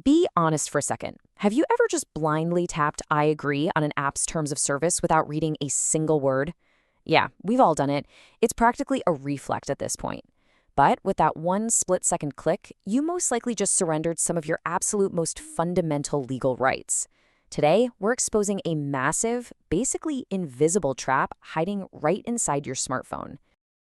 Be honest for a second. Have you ever just blindly tapped I agree on an app's terms of service without reading a single word? Yeah, we've all done it. It's practically a reflex at this point. But with that one split-second click, you most likely just surrendered some of your absolute most fundamental legal rights. Today, we're exposing a massive, basically invisible trap hiding right inside your smartphone.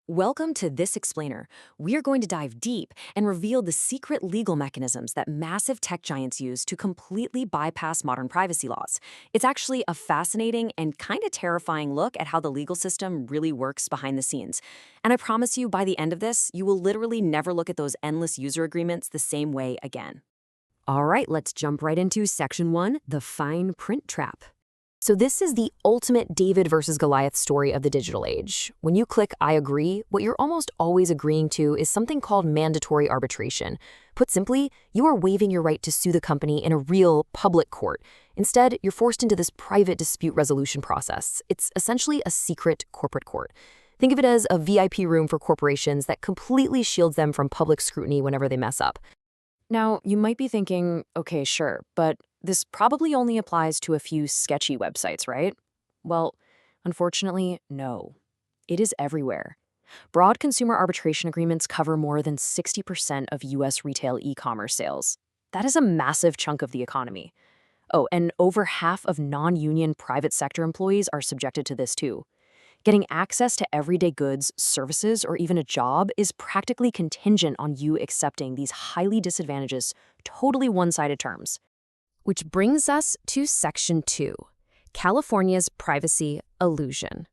Welcome to This Explainer. We are going to dive deep and reveal the secret legal mechanisms that massive tech giants use to completely bypass modern privacy laws. It's actually a fascinating and kind of terrifying look at how the legal system really works behind the scenes. And I promise you, by the end of this, you will literally never look at those endless user agreements the same way again. All right, let's jump right into Section 1, the fine print trap. So this is the ultimate David versus Goliath story of the digital age. When you click I agree, what you're almost always agreeing to is something called mandatory arbitration. Put simply, you are waiving your right to sue the company in a real public court. Instead, you're forced into this private dispute resolution process. It's essentially a secret corporate court. Think of it as a VIP room for corporations that completely shields them from public scrutiny whenever they mess up. Now, you might be thinking, okay, sure, but this probably only applies to a few sketchy websites, right? Well, unfortunately, no. It is everywhere. Broad consumer arbitration agreements cover more than 60% of U.S. retail e-commerce sales. That is a massive chunk of the economy. Oh, and over half of non-union private sector employees are subjected to this too. Getting access to everyday goods, services, or even a job is practically contingent on you accepting these highly disadvantageous, totally one-sided terms. Which brings us to Section 2, California's privacy illusion.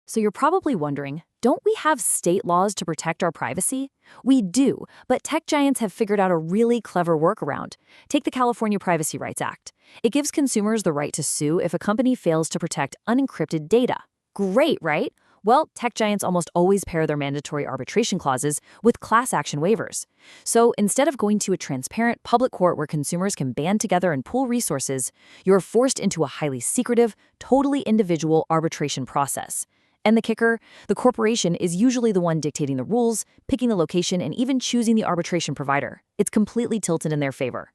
So you're probably wondering, don't we have state laws to protect our privacy? We do, but tech giants have figured out a really clever workaround. Take the California Privacy Rights Act. It gives consumers the right to sue if a company fails to protect unencrypted data. Great, right? Well, tech giants almost always pair their mandatory arbitration clauses with class action waivers. So instead of going to a transparent public court where consumers can band together and pool resources, you're forced into a highly secretive, totally individual arbitration process. And the kicker, the corporation is usually the one dictating the rules, picking the location, and even choosing the arbitration provider. It's completely tilted in their favor.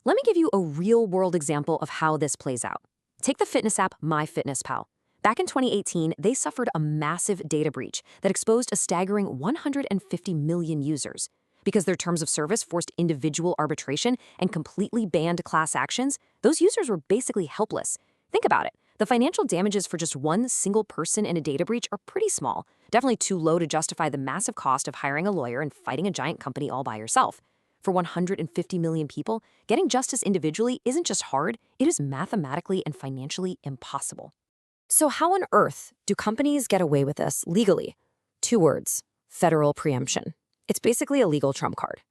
Let me give you a real-world example of how this plays out. Take the fitness app MyFitnessPal. Back in 2018, they suffered a massive data breach that exposed a staggering 150 million users. Because their terms of service forced individual arbitration and completely banned class actions, those users were basically helpless. Think about it. The financial damages for just one single person in a data breach are pretty small, definitely too low to justify the massive cost of hiring a lawyer and fighting a giant company all by yourself. For 150 million people, getting justice individually isn't just hard, it is mathematically and financially impossible. So how on earth do companies get away with this legally? 2 words: federal preemption. It's basically a legal trump card.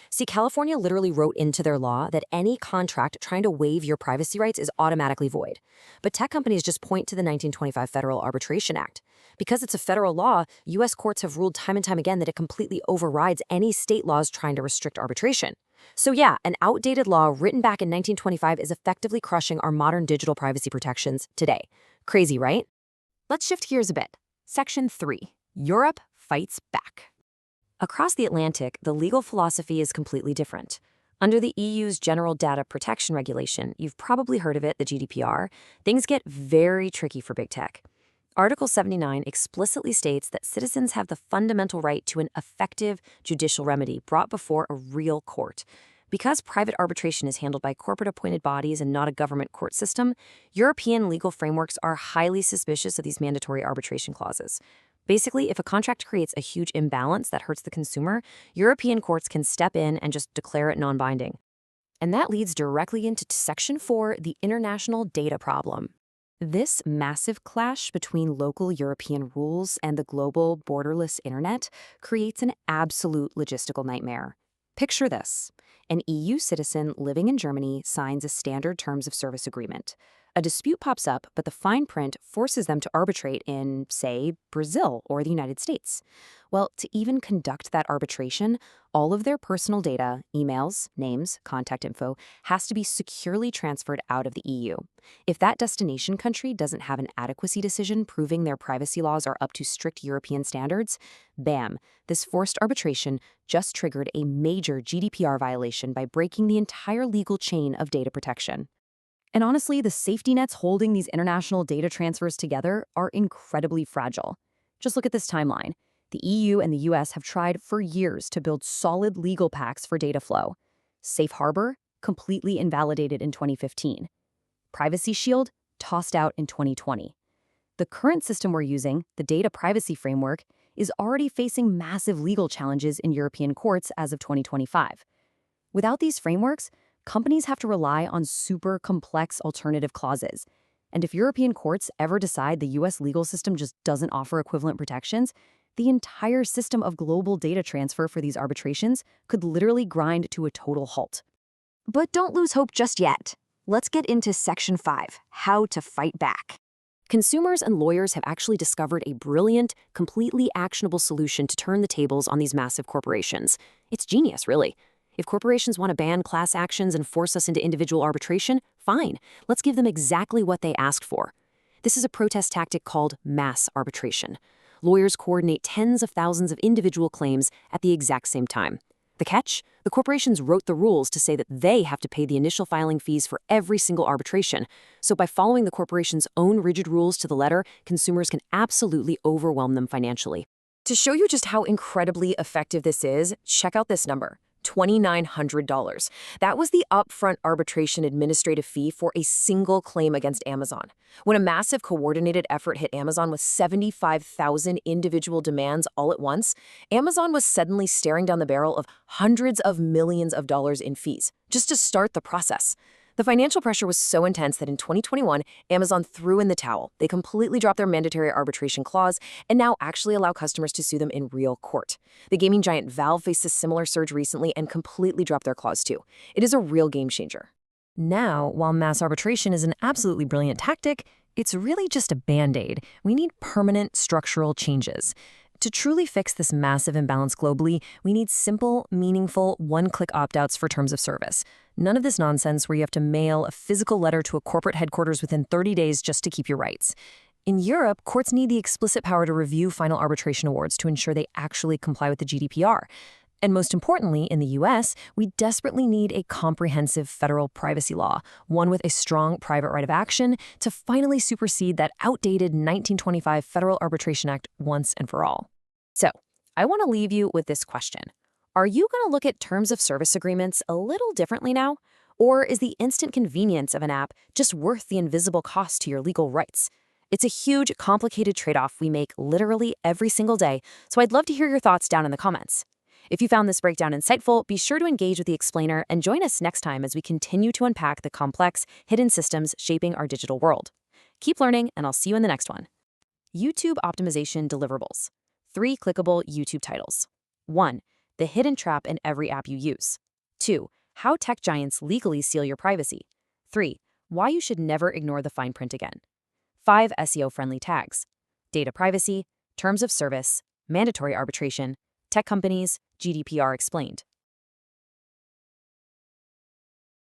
See, California literally wrote into their law that any contract trying to waive your privacy rights is automatically void. But tech companies just point to the 1925 Federal Arbitration Act. Because it's a federal law, U.S. courts have ruled time and time again that it completely overrides any state laws trying to restrict arbitration. So yeah, an outdated law written back in 1925 is effectively crushing our modern digital privacy protections today. Crazy, right? Let's shift gears a bit. Section 3. Europe fights back. Across the Atlantic, the legal philosophy is completely different. Under the EU's General Data Protection Regulation, you've probably heard of it, the GDPR, things get very tricky for big tech. Article 79 explicitly states that citizens have the fundamental right to an effective judicial remedy brought before a real court. Because private arbitration is handled by corporate-appointed bodies and not a government court system, European legal frameworks are highly suspicious of these mandatory arbitration clauses. Basically, if a contract creates a huge imbalance that hurts the consumer, European courts can step in and just declare it non-binding. And that leads directly into Section 4, the international data problem. This massive clash between local European rules and the global borderless internet creates an absolute logistical nightmare. Picture this. An EU citizen living in Germany signs a standard terms of service agreement. A dispute pops up, but the fine print forces them to arbitrate in, say, Brazil or the United States. Well, to even conduct that arbitration, all of their personal data, emails, names, contact info, has to be securely transferred out of the EU. If that destination country doesn't have an adequacy decision proving their privacy laws are up to strict European standards, bam, this forced arbitration just triggered a major GDPR violation by breaking the entire legal chain of data protection. And honestly, the safety nets holding these international data transfers together are incredibly fragile. Just look at this timeline. The EU and the US have tried for years to build solid legal packs for data flow. Safe Harbor, completely invalidated in 2015. Privacy Shield, tossed out in 2020. The current system we're using, the Data Privacy Framework, is already facing massive legal challenges in European courts as of 2025. Without these frameworks, companies have to rely on super complex alternative clauses. And if European courts ever decide the US legal system just doesn't offer equivalent protections, the entire system of global data transfer for these arbitrations could literally grind to a total halt. But don't lose hope just yet. Let's get into Section 5, How to Fight Back. Consumers and lawyers have actually discovered a brilliant, completely actionable solution to turn the tables on these massive corporations. It's genius, really. If corporations want to ban class actions and force us into individual arbitration, fine. Let's give them exactly what they asked for. This is a protest tactic called mass arbitration. Lawyers coordinate tens of thousands of individual claims at the exact same time. The catch? The corporations wrote the rules to say that they have to pay the initial filing fees for every single arbitration. So by following the corporation's own rigid rules to the letter, consumers can absolutely overwhelm them financially. To show you just how incredibly effective this is, check out this number. $2,900. That was the upfront arbitration administrative fee for a single claim against Amazon. When a massive coordinated effort hit Amazon with 75,000 individual demands all at once, Amazon was suddenly staring down the barrel of hundreds of millions of dollars in fees, just to start the process. The financial pressure was so intense that in 2021, Amazon threw in the towel. They completely dropped their mandatory arbitration clause and now actually allow customers to sue them in real court. The gaming giant Valve faced a similar surge recently and completely dropped their clause too. It is a real game changer. Now, while mass arbitration is an absolutely brilliant tactic, it's really just a band-aid. We need permanent structural changes. To truly fix this massive imbalance globally, we need simple, meaningful, one-click opt-outs for terms of service. None of this nonsense where you have to mail a physical letter to a corporate headquarters within 30 days just to keep your rights. In Europe, courts need the explicit power to review final arbitration awards to ensure they actually comply with the GDPR. And most importantly, in the US, we desperately need a comprehensive federal privacy law, one with a strong private right of action, to finally supersede that outdated 1925 Federal Arbitration Act once and for all. So, I want to leave you with this question. Are you going to look at terms of service agreements a little differently now? Or is the instant convenience of an app just worth the invisible cost to your legal rights? It's a huge, complicated trade-off we make literally every single day, so I'd love to hear your thoughts down in the comments. If you found this breakdown insightful, be sure to engage with the explainer and join us next time as we continue to unpack the complex, hidden systems shaping our digital world. Keep learning, and I'll see you in the next one. YouTube optimization deliverables. 3 clickable YouTube titles. 1. The hidden trap in every app you use. 2. How tech giants legally steal your privacy. 3. Why you should never ignore the fine print again. 5 SEO-friendly tags. Data privacy, terms of service, mandatory arbitration, tech companies, GDPR explained.